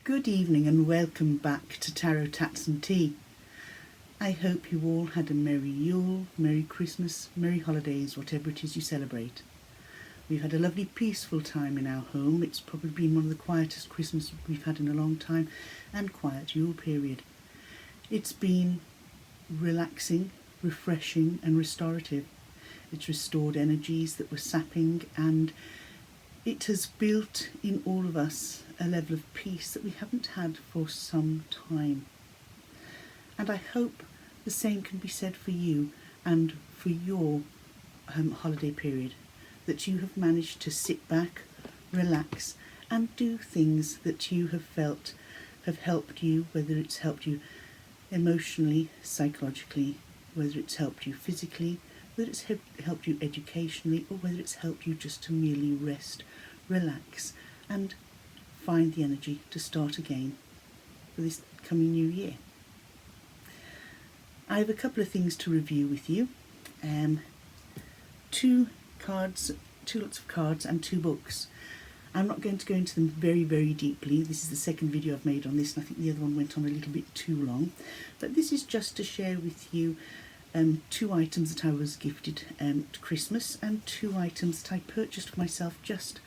Good evening and welcome back to Tarot Tats and Tea. I hope you all had a Merry Yule, Merry Christmas, Merry Holidays, whatever it is you celebrate. We've had a lovely peaceful time in our home. It's probably been one of the quietest Christmas we've had in a long time, and quiet Yule period. It's been relaxing, refreshing and restorative. It's restored energies that were sapping, and it has built in all of us a level of peace that we haven't had for some time. And I hope the same can be said for you and for your holiday period, that you have managed to sit back, relax and do things that you have felt have helped you, whether it's helped you emotionally, psychologically, whether it's helped you physically, whether it's helped you educationally, or whether it's helped you just to merely rest, relax and find the energy to start again for this coming new year. I have a couple of things to review with you. Two lots of cards and two books. I'm not going to go into them very, very deeply. This is the second video I've made on this, and I think the other one went on a little bit too long. But this is just to share with you two items that I was gifted at Christmas, and two items that I purchased for myself just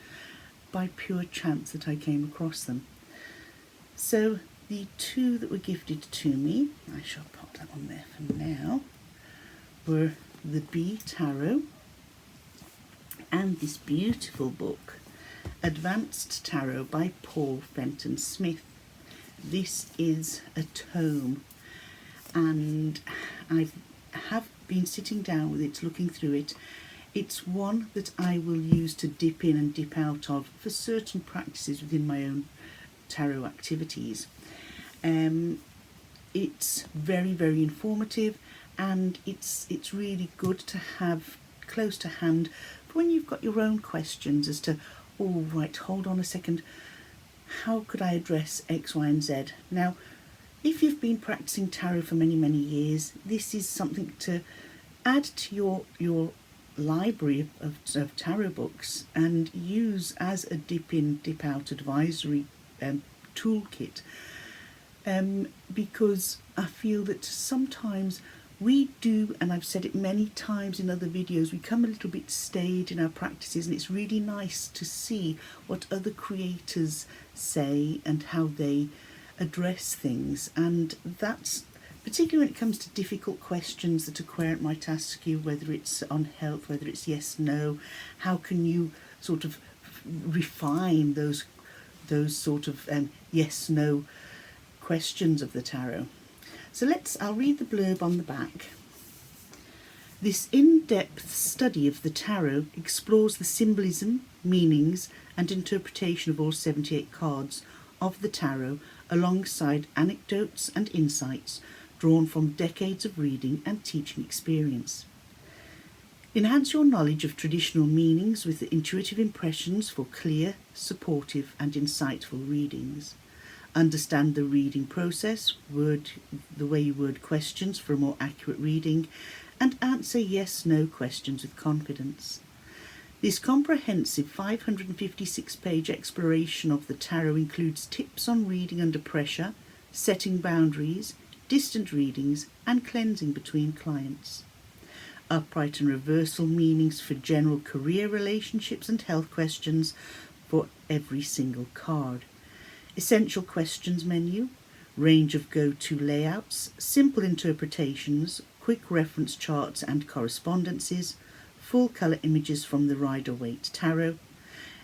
by pure chance that I came across them. So the two that were gifted to me, I shall pop that on there for now, were the Bee Tarot and this beautiful book, Advanced Tarot by Paul Fenton Smith. This is a tome, and I have been sitting down with it, looking through it. It's one that I will use to dip in and dip out of for certain practices within my own tarot activities. It's very, very informative, and it's really good to have close to hand for when you've got your own questions as to, oh right, hold on a second, how could I address X, Y and Z? Now, if you've been practicing tarot for many, many years, this is something to add to your library of tarot books and use as a dip in, dip out advisory toolkit, because I feel that sometimes we do, and I've said it many times in other videos, we come a little bit staid in our practices, and it's really nice to see what other creators say and how they address things. And that's particularly when it comes to difficult questions that a querent might ask you, whether it's on health, whether it's yes, no, how can you sort of refine those sort of yes, no questions of the tarot. So I'll read the blurb on the back. This in-depth study of the tarot explores the symbolism, meanings and interpretation of all 78 cards of the tarot, alongside anecdotes and insights drawn from decades of reading and teaching experience. Enhance your knowledge of traditional meanings with the intuitive impressions for clear, supportive and insightful readings. Understand the reading process, the way you word questions for a more accurate reading, and answer yes-no questions with confidence. This comprehensive 556-page exploration of the tarot includes tips on reading under pressure, setting boundaries, distant readings, and cleansing between clients. Upright and reversal meanings for general career, relationships, and health questions for every single card. Essential questions menu, range of go-to layouts, simple interpretations, quick reference charts and correspondences, full colour images from the Rider-Waite Tarot,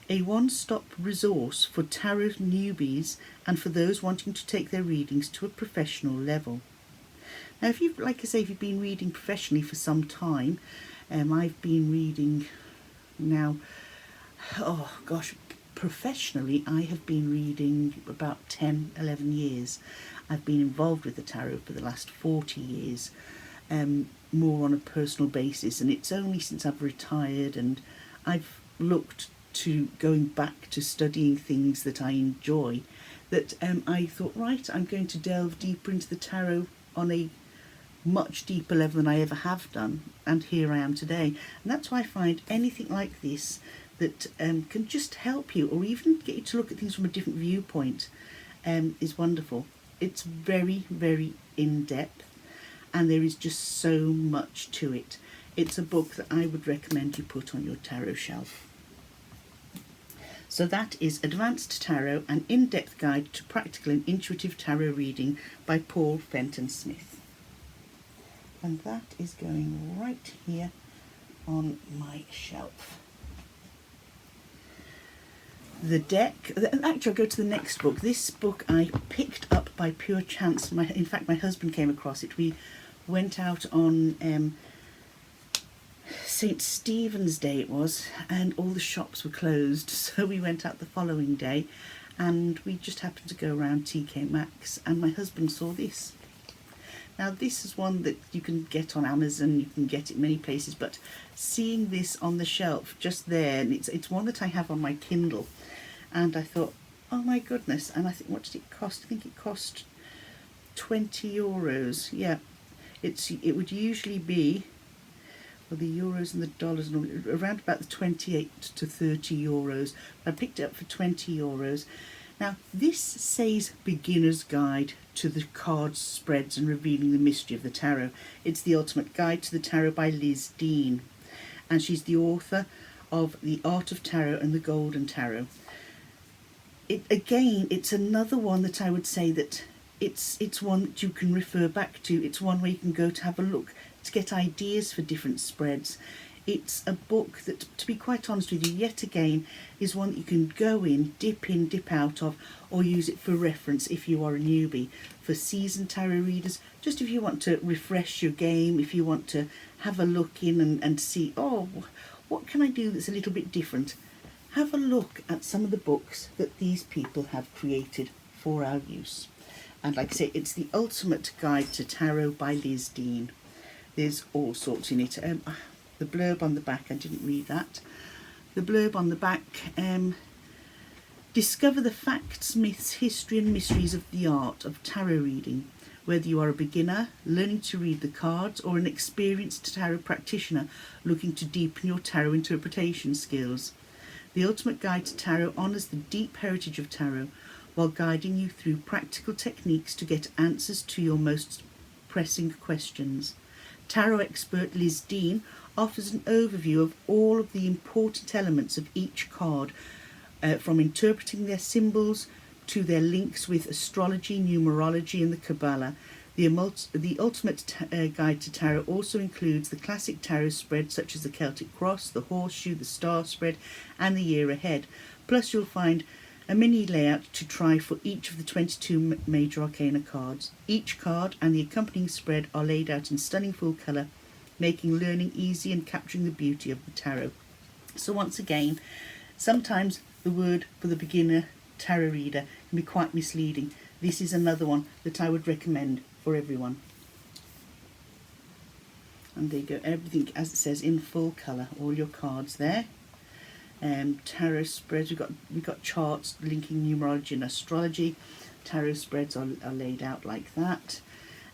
a one-stop resource for tarot newbies and for those wanting to take their readings to a professional level. Now, if you've been reading professionally for some time, I've been reading now, professionally I have been reading about 10-11 years. I've been involved with the tarot for the last 40 years, more on a personal basis, and it's only since I've retired and I've looked to going back to studying things that I enjoy that I thought, right, I'm going to delve deeper into the tarot on a much deeper level than I ever have done, and here I am today. And that's why I find anything like this that can just help you, or even get you to look at things from a different viewpoint, is wonderful. It's very, very in-depth, and there is just so much to it. It's a book that I would recommend you put on your tarot shelf. So that is Advanced Tarot, an in-depth guide to practical and intuitive tarot reading by Paul Fenton Smith. And that is going right here on my shelf. The deck, actually I'll go to the next book. This book I picked up by pure chance. In fact, my husband came across it. We went out on St. Stephen's Day it was, and all the shops were closed, so we went out the following day, and we just happened to go around TK Maxx, and my husband saw this. Now this is one that you can get on Amazon, you can get it many places, but seeing this on the shelf just there, and it's one that I have on my Kindle, and I thought, oh my goodness, and I think, what did it cost? I think it cost €20. Yeah, it would usually be, well, the euros and the dollars, around about the 28 to 30 euros. I picked it up for 20 euros. Now this says Beginner's Guide to the Cards, Spreads and Revealing the Mystery of the Tarot. It's the Ultimate Guide to the Tarot by Liz Dean, and she's the author of The Art of Tarot and the Golden Tarot. It's another one that I would say that it's one that you can refer back to. It's one where you can go to have a look, to get ideas for different spreads. It's a book that, to be quite honest with you, yet again, is one that you can go in, dip out of, or use it for reference if you are a newbie. For seasoned tarot readers, just if you want to refresh your game, if you want to have a look in and see, oh, what can I do that's a little bit different? Have a look at some of the books that these people have created for our use. And like I say, it's the Ultimate Guide to Tarot by Liz Dean. There's all sorts in it. The blurb on the back, I didn't read that. The blurb on the back, discover the facts, myths, history and mysteries of the art of tarot reading. Whether you are a beginner, learning to read the cards, or an experienced tarot practitioner looking to deepen your tarot interpretation skills. The Ultimate Guide to Tarot honours the deep heritage of tarot while guiding you through practical techniques to get answers to your most pressing questions. Tarot expert Liz Dean offers an overview of all of the important elements of each card, from interpreting their symbols to their links with astrology, numerology and the Kabbalah. The Ultimate Guide to Tarot also includes the classic tarot spreads such as the Celtic Cross, the Horseshoe, the Star Spread and the Year Ahead. Plus you'll find a mini layout to try for each of the 22 major arcana cards. Each card and the accompanying spread are laid out in stunning full colour, making learning easy and capturing the beauty of the tarot. So once again, sometimes the word for the beginner tarot reader can be quite misleading. This is another one that I would recommend for everyone. And there you go, everything as it says in full colour, all your cards there. Tarot spreads, we've got charts linking numerology and astrology. Tarot spreads are laid out like that.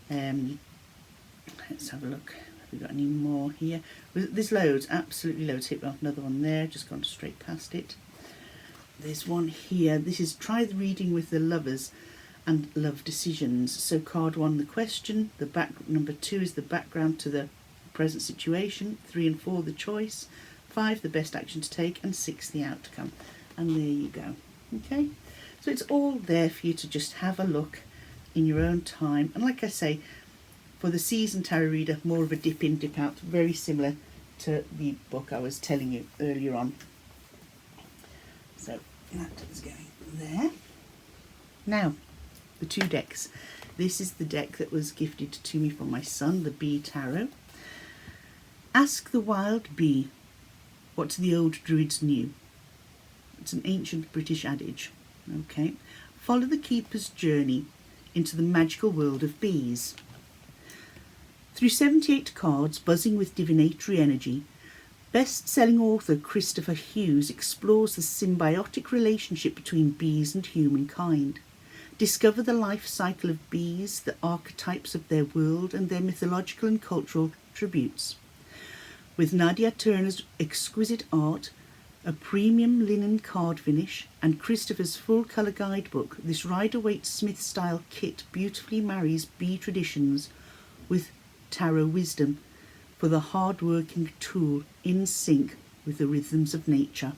Let's have a look. Have we got any more here? There's loads, absolutely loads. Hit another one there, just gone straight past it. There's one here. This is Try the Reading with the Lovers and Love Decisions. So card 1, the question. Number 2 is the background to the present situation. 3 and 4, the choice. 5, the best action to take, and 6, the outcome. And there you go. Okay, so it's all there for you to just have a look in your own time. And like I say, for the seasoned tarot reader, more of a dip in, dip out, very similar to the book I was telling you earlier on. So that is going there. Now, the 2 decks. This is the deck that was gifted to me from my son, the Bee Tarot. Ask the wild bee what the old druids knew. It's an ancient British adage. Okay. Follow the keeper's journey into the magical world of bees. Through 78 cards buzzing with divinatory energy, best-selling author Christopher Hughes explores the symbiotic relationship between bees and humankind. Discover the life cycle of bees, the archetypes of their world and their mythological and cultural attributes. With Nadia Turner's exquisite art, A premium linen card finish and Christopher's full colour guidebook, this Rider-Waite Smith style kit beautifully marries bee traditions with tarot wisdom for the hard-working tool in sync with the rhythms of nature.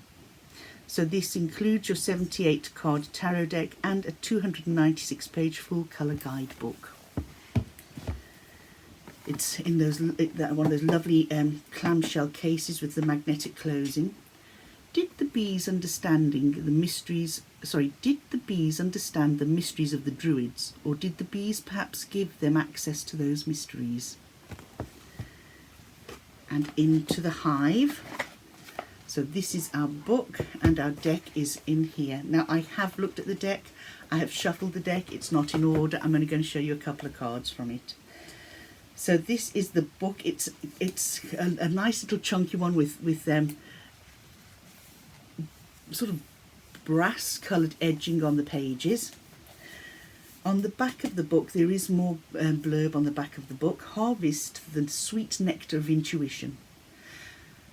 So this includes your 78 card tarot deck and a 296 page full colour guidebook. It's in one of those lovely clamshell cases with the magnetic closing. Did the bees understand the mysteries of the Druids, or did the bees perhaps give them access to those mysteries? And into the hive. So this is our book, and our deck is in here. Now I have looked at the deck, I have shuffled the deck, it's not in order. I'm only going to show you a couple of cards from it. So this is the book. It's a nice little chunky one with sort of brass coloured edging on the pages. On the back of the book there is more blurb on the back of the book. Harvest the sweet nectar of intuition.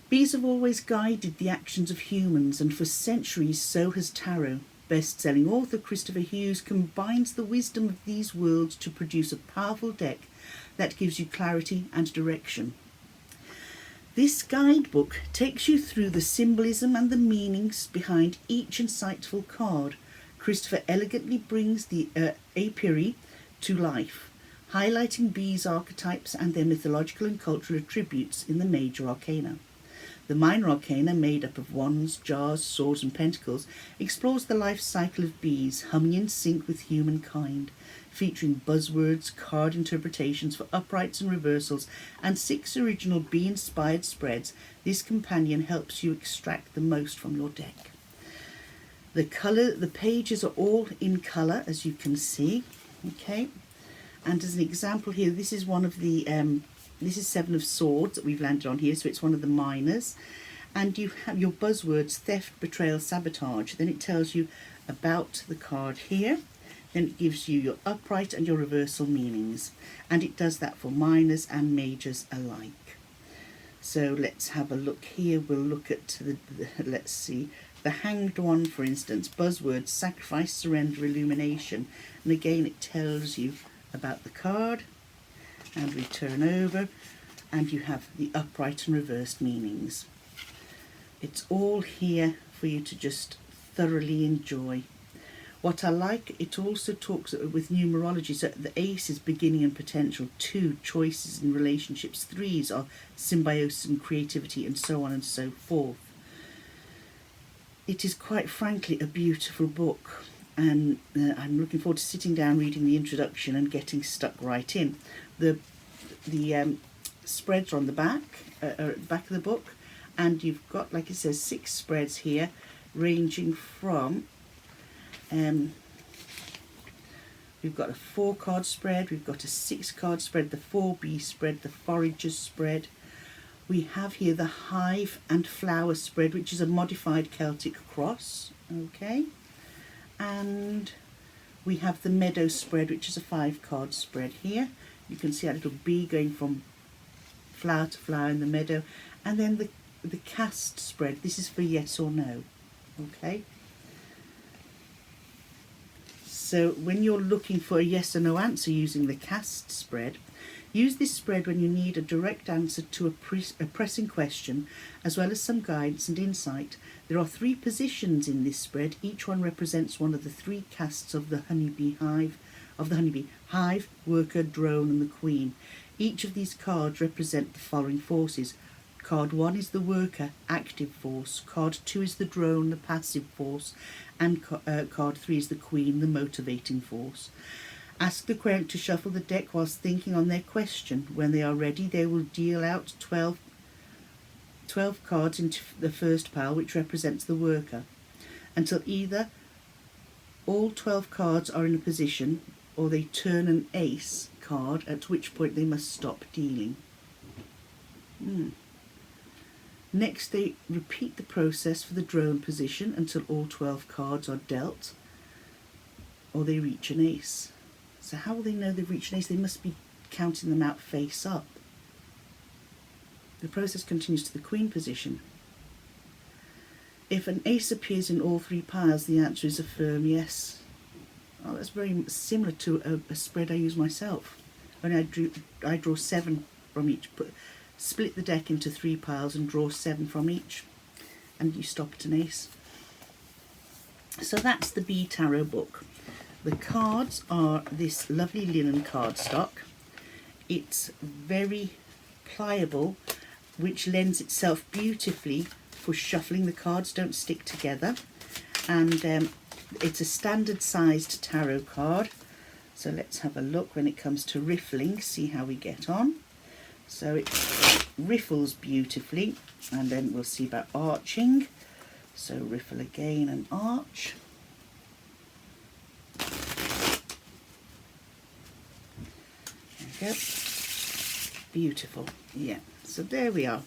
Bees have always guided the actions of humans, and for centuries so has tarot. Best-selling author Christopher Hughes combines the wisdom of these worlds to produce a powerful deck that gives you clarity and direction. This guidebook takes you through the symbolism and the meanings behind each insightful card. Christopher elegantly brings the apiary to life, highlighting bees' archetypes and their mythological and cultural attributes in the major arcana. The minor arcana, made up of wands, jars, swords and pentacles, explores the life cycle of bees, humming in sync with humankind, featuring buzzwords, card interpretations for uprights and reversals, and 6 original bee-inspired spreads. This companion helps you extract the most from your deck. The pages are all in colour, as you can see. Okay, and as an example here, this is one of the this is 7 of Swords that we've landed on here, so it's one of the minors. And you have your buzzwords: theft, betrayal, sabotage. Then it tells you about the card here. Then it gives you your upright and your reversal meanings. And it does that for minors and majors alike. So let's have a look here. We'll look at let's see. The Hanged one, for instance, buzzwords: sacrifice, surrender, illumination. And again it tells you about the card. And we turn over and you have the upright and reversed meanings. It's all here for you to just thoroughly enjoy. What I like, it also talks with numerology. So the ace is beginning and potential, 2 choices in relationships, 3s are symbiosis and creativity, and so on and so forth. It is quite frankly a beautiful book, and I'm looking forward to sitting down, reading the introduction and getting stuck right in. The spreads are on the back of the book, and you've got, like it says, 6 spreads here, ranging from we've got a 4 card spread, we've got a 6 card spread, the 4B spread, the foragers spread. We have here the hive and flower spread, which is a modified Celtic cross. Okay, and we have the meadow spread, which is a 5 card spread here. You can see a little bee going from flower to flower in the meadow. And then the cast spread, this is for yes or no. Okay, so when you're looking for a yes or no answer using the cast spread, use this spread when you need a direct answer to a pressing question, as well as some guidance and insight. There are 3 positions in this spread. Each one represents one of the 3 castes of the honeybee hive, hive, worker, drone and the queen. Each of these cards represent the following forces. Card 1 is the worker, active force. Card 2 is the drone, the passive force. And card 3 is the queen, the motivating force. Ask the querent to shuffle the deck whilst thinking on their question. When they are ready, they will deal out 12 cards into the first pile, which represents the worker, until either all 12 cards are in a position or they turn an ace card, at which point they must stop dealing. Next, they repeat the process for the drone position until all 12 cards are dealt or they reach an ace. So how will they know they've reached an ace? They must be counting them out face up. The process continues to the queen position. If an ace appears in all 3 piles, the answer is a firm yes. Oh, that's very similar to a spread I use myself. When I draw 7 from each, split the deck into 3 piles and draw 7 from each, and you stop at an ace. So that's the B Tarot book. The cards are this lovely linen cardstock. It's very pliable, which lends itself beautifully for shuffling. The cards don't stick together, and it's a standard sized tarot card. So let's have a look when it comes to riffling, see how we get on. So it riffles beautifully, and then we'll see about arching. So riffle again and arch. There we go. Beautiful. Yeah, so there we are.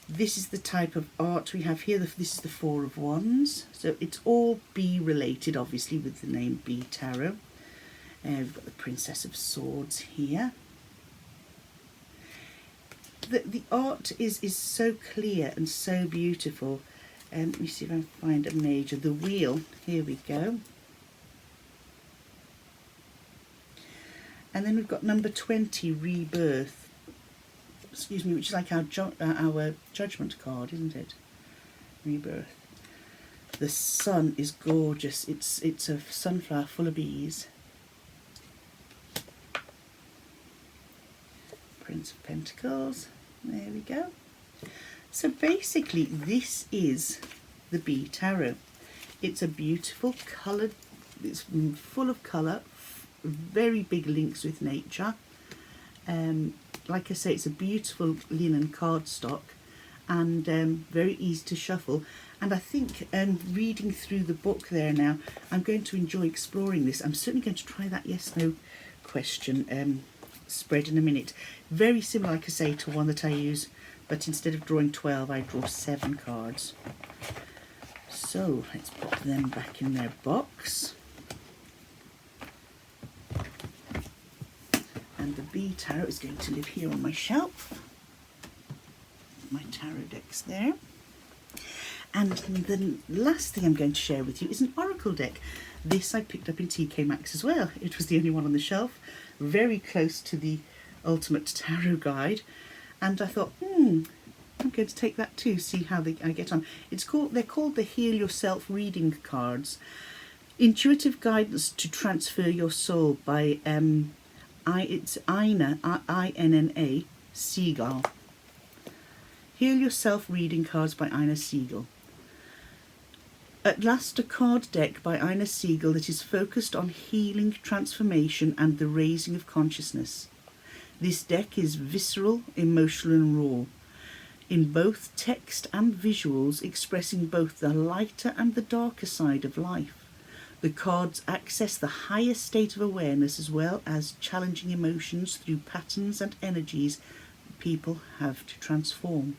This is the type of art we have here. This is the Four of Wands. So it's all B related, obviously, with the name B Tarot. We've got the Princess of Swords here. The art is so clear and so beautiful. Let me see if I can find a major. The wheel, here we go. And then we've got number 20, Rebirth. Excuse me, which is like our judgment card, isn't it? Rebirth. The sun is gorgeous. It's a sunflower full of bees. Prince of Pentacles. There we go. So basically this is the B Tarot. It's a beautiful coloured, it's full of colour, very big links with nature. Like I say, it's a beautiful linen cardstock, and very easy to shuffle. And I think reading through the book there now, I'm going to enjoy exploring this. I'm certainly going to try that yes/no question spread in a minute. Very similar, like I say, to one that I use, but instead of drawing 12, I draw 7 cards. So let's put them back in their box. And the B Tarot is going to live here on my shelf. My tarot deck's there. And the last thing I'm going to share with you is an oracle deck. This I picked up in TK Maxx as well. It was the only one on the shelf, very close to the Ultimate Tarot Guide. And I thought, I'm going to take that too, see how I get on. They're called the Heal Yourself reading cards. Intuitive Guidance to Transfer Your Soul by it's Ina, I-N-N-A, Siegel. Heal Yourself reading cards by Ina Siegel. At last, a card deck by Ina Siegel that is focused on healing, transformation and the raising of consciousness. This deck is visceral, emotional and raw, in both text and visuals, expressing both the lighter and the darker side of life. The cards access the higher state of awareness as well as challenging emotions through patterns and energies people have to transform.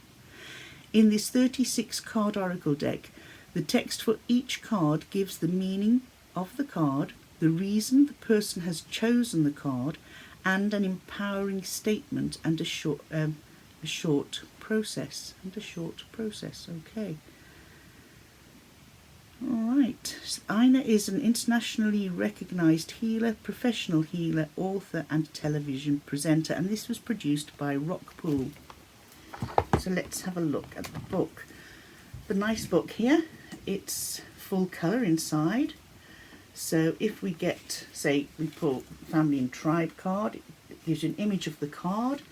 In this 36 card oracle deck, the text for each card gives the meaning of the card, the reason the person has chosen the card, and an empowering statement and a short process. Okay. Alright, Ina is an internationally recognised healer, professional healer, author and television presenter, and this was produced by Rockpool. So let's have a look at the book. The nice book here, it's full colour inside. So if we get, say, we pull Family and Tribe card, it gives you an image of the card.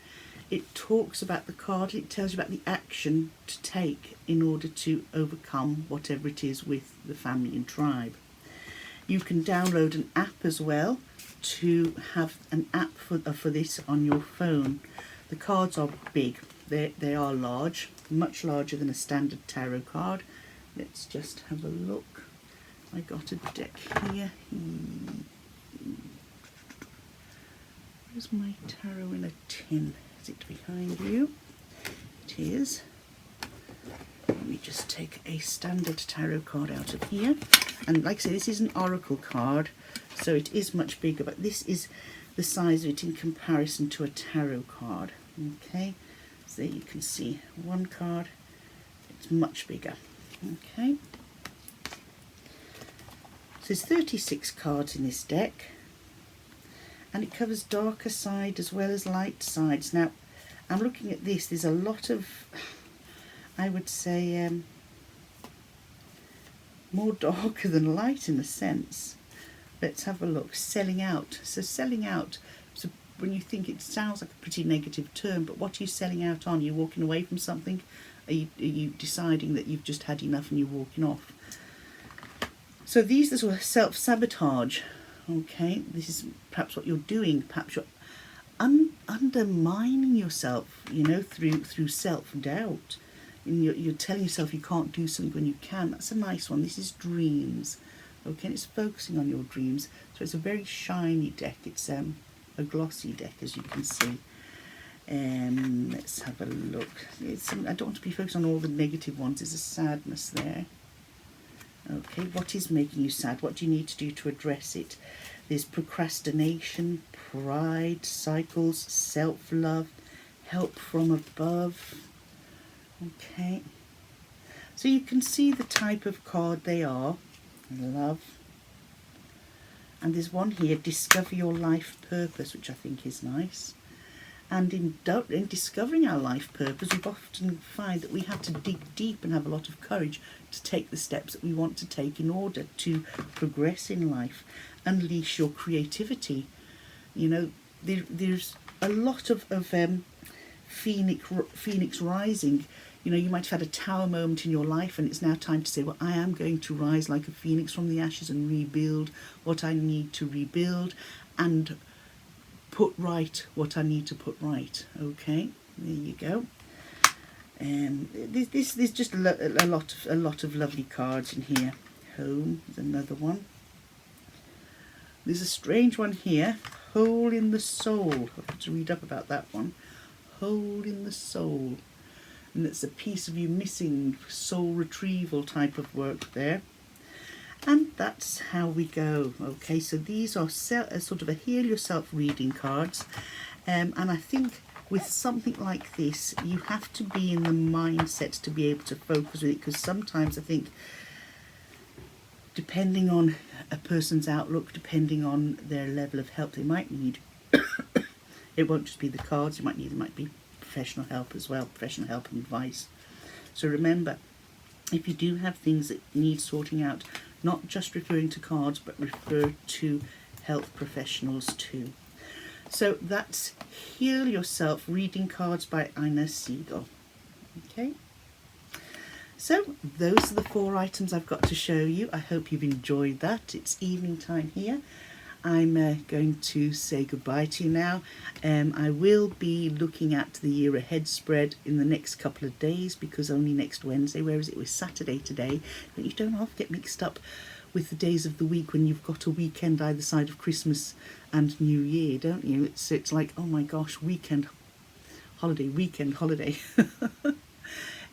It talks about the card, it tells you about the action to take in order to overcome whatever it is with the family and tribe. You can download an app as well to have an app for this on your phone. The cards are big, they are large, much larger than a standard tarot card. Let's just have a look. I got a deck here. Where's my tarot in a tin? Is it behind you? It is. Let me just take a standard tarot card out of here. And like I say, this is an oracle card, so it is much bigger, but this is the size of it in comparison to a tarot card. Okay, so there you can see one card, it's much bigger. Okay. So there's 36 cards in this deck, and it covers darker side as well as light sides. Now, I'm looking at this, there's a lot of, I would say, more darker than light in a sense. Let's have a look. Selling out. So selling out, so when you think, it sounds like a pretty negative term, but what are you selling out on? Are you walking away from something? Are you deciding that you've just had enough and you're walking off? So these are sort of self-sabotage. Okay, this is perhaps what you're doing. Perhaps you're undermining yourself, you know, through self-doubt. And you're telling yourself you can't do something when you can. That's a nice one. This is dreams. Okay, and it's focusing on your dreams. So it's a very shiny deck. It's a glossy deck, as you can see. Let's have a look. I don't want to be focused on all the negative ones. There's a sadness there. Okay, what is making you sad? What do you need to do to address it? There's procrastination, pride, cycles, self-love, help from above. Okay, so you can see the type of card they are. Love. And there's one here, discover your life purpose, which I think is nice. And in discovering our life purpose, we often find that we have to dig deep and have a lot of courage to take the steps that we want to take in order to progress in life, unleash your creativity. You know, there's a lot of phoenix rising. You know, you might have had a tower moment in your life, and it's now time to say, well, I am going to rise like a phoenix from the ashes and rebuild what I need to rebuild, and put right what I need to put right. Okay, there you go. There's just a lot of lovely cards in here. Home is another one. There's a strange one here. Hole in the soul. I've got to read up about that one. Hole in the soul. And it's a piece of you missing, soul retrieval type of work there. And that's how we go. Okay, so these are sort of a heal yourself reading cards. And I think with something like this, you have to be in the mindset to be able to focus with it, because sometimes I think, depending on a person's outlook, depending on their level of help they might need, it won't just be the cards, there might be professional help as well, professional help and advice. So remember, if you do have things that need sorting out, not just referring to cards, but refer to health professionals too. So that's Heal Yourself Reading Cards by Ina Siegel. Okay, so those are the 4 items I've got to show you. I hope you've enjoyed that. It's evening time here. I'm going to say goodbye to you now. I will be looking at the year ahead spread in the next couple of days, because only next Wednesday, whereas it was Saturday today. But you don't have to get mixed up with the days of the week when you've got a weekend either side of Christmas and New Year, don't you? It's like, oh my gosh, weekend holiday.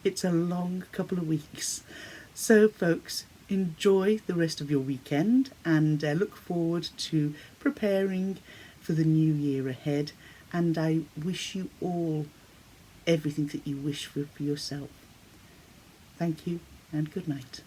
It's a long couple of weeks. So folks, enjoy the rest of your weekend, and look forward to preparing for the new year ahead. And I wish you all everything that you wish for yourself. Thank you and good night.